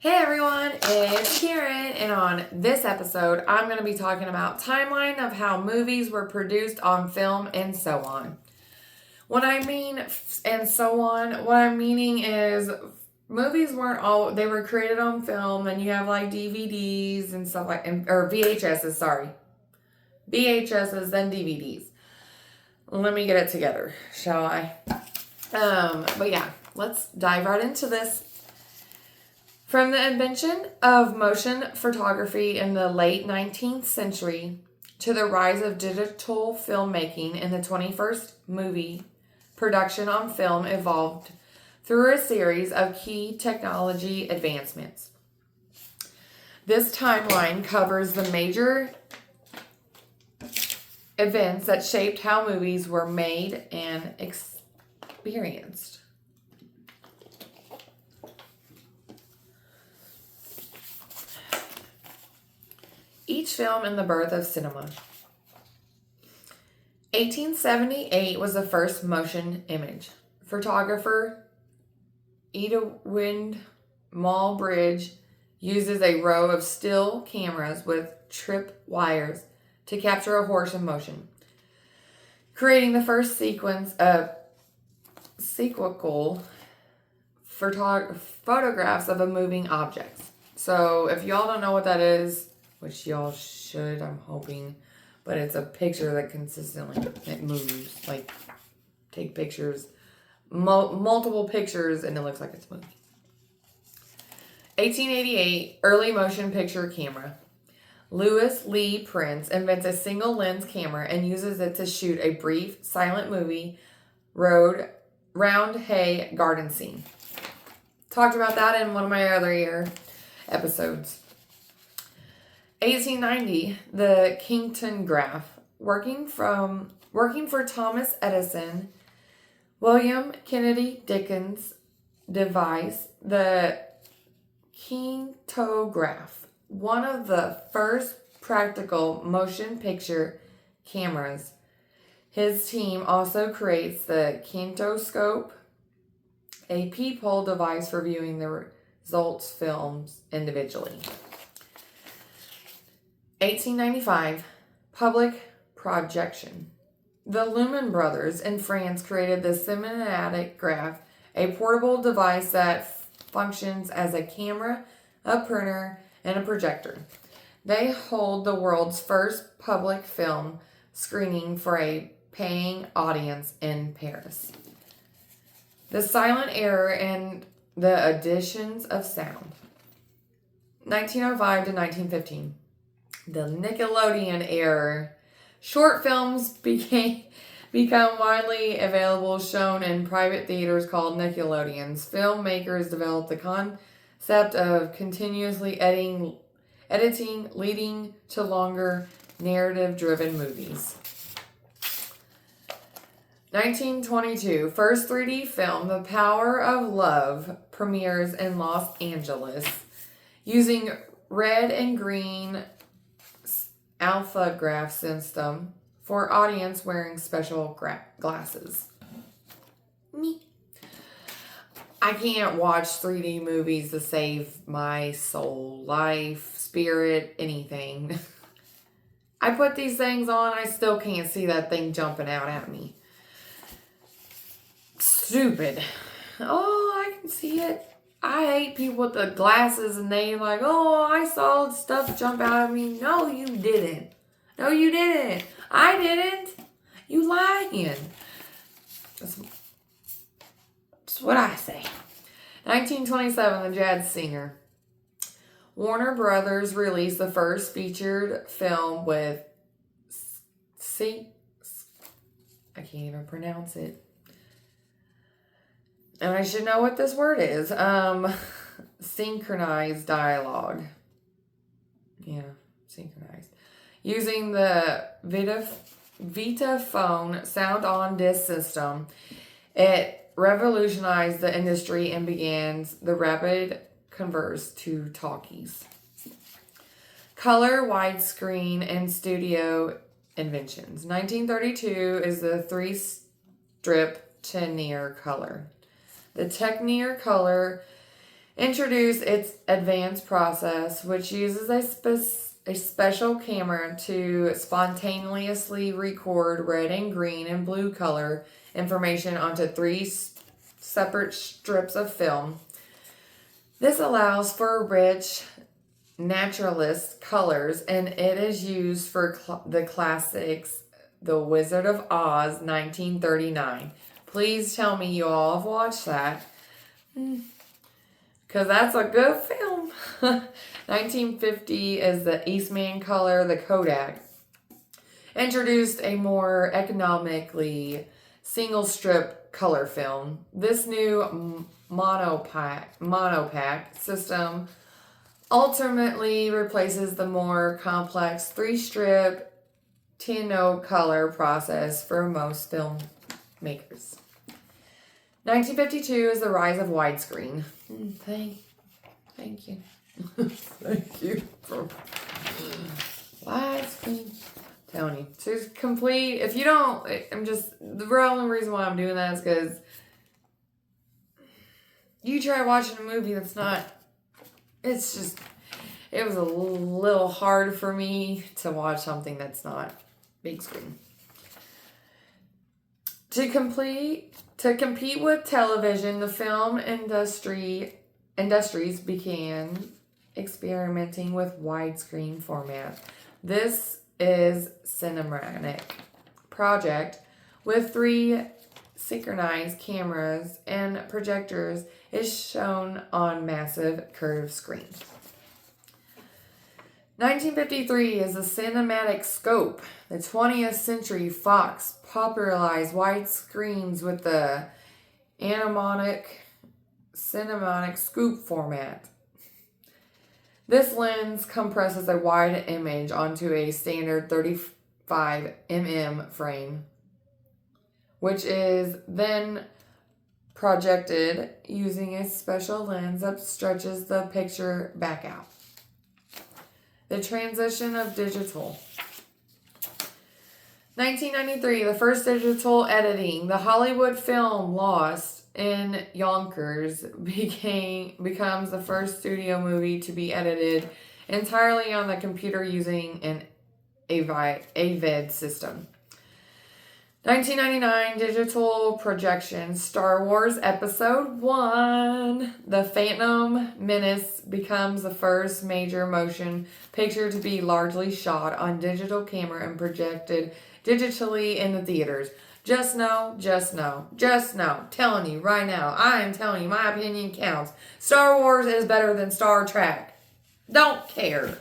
Hey everyone, it's Karen, and on this episode, I'm going to be talking about timeline of how movies were produced on film and so on. What I mean and so on, what I'm meaning is movies weren't all, they were created on film, and you have like DVDs and stuff like, or VHSs, sorry. VHSs, then DVDs. Let me get it together, shall I? But yeah, let's dive right into this. From the invention of motion photography in the late 19th century to the rise of digital filmmaking in the 21st, movie production on film evolved through a series of key technology advancements. This timeline covers the major events that shaped how movies were made and experienced. Each film in the birth of cinema. 1878 was the first motion image. Photographer Edwin Muybridge uses a row of still cameras with trip wires to capture a horse in motion, creating the first sequence of sequential photographs of a moving object. So if y'all don't know what that is, which y'all should, I'm hoping, but it's a picture that consistently it moves. Like, take pictures, multiple pictures, and it looks like it's moving. 1888, early motion picture camera. Louis Lee Prince invents a single lens camera and uses it to shoot a brief silent movie, Round Hay Garden Scene. Talked about that in one of my other episodes. 1890, the Kinematograph, working for Thomas Edison, William Kennedy Dickens devised the Kinematograph, one of the first practical motion picture cameras. His team also creates the kinetoscope, a peephole device for viewing the results films individually. 1895, public projection. The Lumière brothers in France created the cinematograph, a portable device that functions as a camera, a printer, and a projector. They hold the world's first public film screening for a paying audience in Paris. The silent era and the additions of sound. 1905 to 1915. The Nickelodeon era. Short films become widely available, shown in private theaters called Nickelodeons. Filmmakers developed the concept of continuously editing, leading to longer narrative-driven movies. 1922, first 3D film, The Power of Love, premieres in Los Angeles, using red and green alphograph system for audience wearing special glasses. Me. I can't watch 3D movies to save my soul, life, spirit, anything. I put these things on, I still can't see that thing jumping out at me. Stupid. Oh, I can see it. I hate people with the glasses and they like, oh, I saw stuff jump out at me. No, you didn't. No, you didn't. I didn't. You lying. That's what I say. 1927, The Jazz Singer. Warner Brothers released the first featured film with I can't even pronounce it. And I should know what this word is. Synchronized dialogue. Yeah, synchronized. Using the Vitaphone sound-on-disc system, it revolutionized the industry and began the rapid converse to talkies. Color, widescreen, and studio inventions. 1932 is the three-strip Technicolor color. The Technicolor introduced its advanced process, which uses a special camera to spontaneously record red and green and blue color information onto three separate strips of film. This allows for rich naturalist colors, and it is used for the classics The Wizard of Oz 1939. Please tell me you all have watched that, because that's a good film. 1950 is the Eastman color, the Kodak. Introduced a more economically single strip color film. This new monopack system ultimately replaces the more complex 3-strip Technicolor process for most filmmakers. 1952 is the rise of widescreen. Thank you. Thank you for widescreen. Telling you, so complete. If you don't, the only reason why I'm doing that is because you try watching a movie that's not. It was a little hard for me to watch something that's not big screen. To compete with television, the film industries began experimenting with widescreen format. This is cinematic project with 3 synchronized cameras and projectors is shown on massive curved screens. 1953 is the cinematic scope. The 20th century Fox popularized wide screens with the cinematic scoop format. This lens compresses a wide image onto a standard 35 mm frame, which is then projected using a special lens that stretches the picture back out. The transition of digital. 1993, the first digital editing. The Hollywood film Lost in Yonkers becomes the first studio movie to be edited entirely on the computer using an AVID system. 1999, digital projection. Star Wars Episode 1. The Phantom Menace becomes the first major motion picture to be largely shot on digital camera and projected digitally in the theaters. Just know. Telling you right now, I am telling you, my opinion counts. Star Wars is better than Star Trek. Don't care.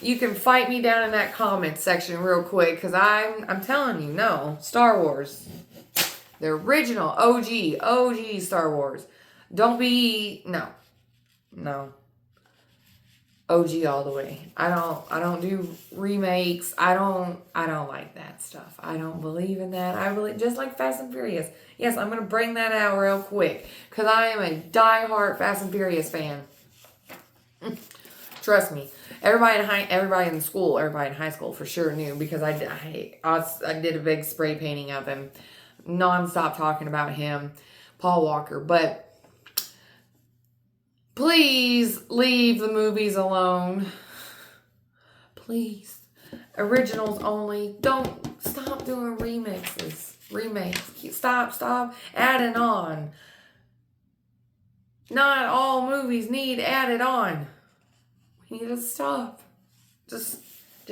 You can fight me down in that comment section real quick, because I'm telling you, no. Star Wars. The original, OG Star Wars. Don't be, no. OG all the way. I don't do remakes. I don't like that stuff. I don't believe in that. I really, just like Fast and Furious. Yes, I'm going to bring that out real quick, because I am a diehard Fast and Furious fan. Trust me. Everybody in school, everybody in high school for sure knew, because I did a big spray painting of him, nonstop talking about him, Paul Walker. But please leave the movies alone. Please. Originals only. Don't stop doing remakes. Stop adding on. Not all movies need added on. We need to stop. Just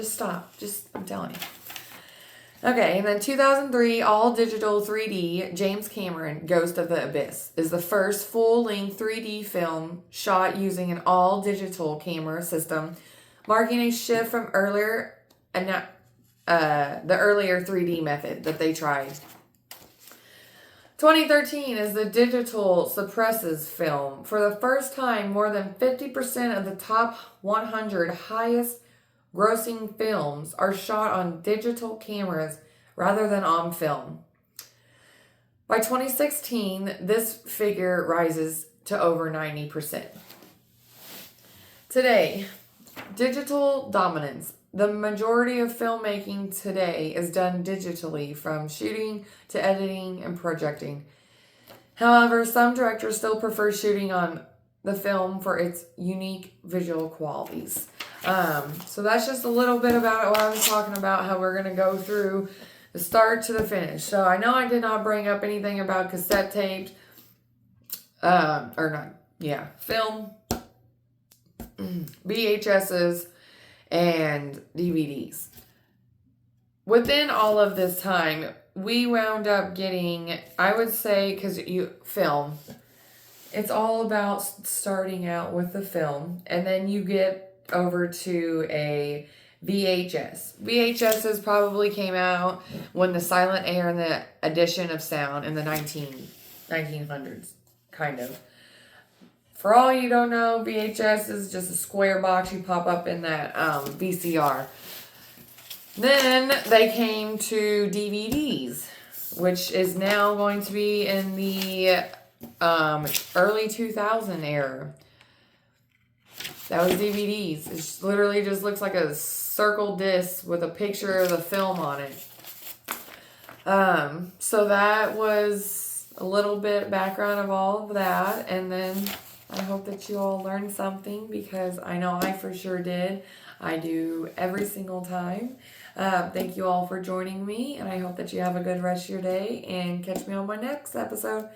stop. I'm telling you. Okay, and then 2003, all digital 3D, James Cameron, Ghost of the Abyss, is the first full-length 3D film shot using an all-digital camera system, marking a shift from the earlier 3D method that they tried. 2013 is the digital suppresses film. For the first time, more than 50% of the top 100 highest grossing films are shot on digital cameras rather than on film. By 2016, this figure rises to over 90%. Today, digital dominance. The majority of filmmaking today is done digitally, from shooting to editing and projecting. However, some directors still prefer shooting on the film for its unique visual qualities. So that's just a little bit about what I was talking about, how we're going to go through the start to the finish. So I know I did not bring up anything about cassette tapes, film, VHSs, and DVDs. Within all of this time, we wound up getting, I would say, because film, it's all about starting out with the film, and then you get over to a VHS. VHSs probably came out when the silent air and the addition of sound in the 1900s, kind of. For all you don't know, VHS is just a square box you pop up in that VCR. Then they came to DVDs, which is now going to be in the early 2000 era. That was DVDs. It literally just looks like a circle disc with a picture of the film on it. So that was a little bit background of all of that. And then I hope that you all learned something, because I know I for sure did. I do every single time. Thank you all for joining me, and I hope that you have a good rest of your day, and catch me on my next episode.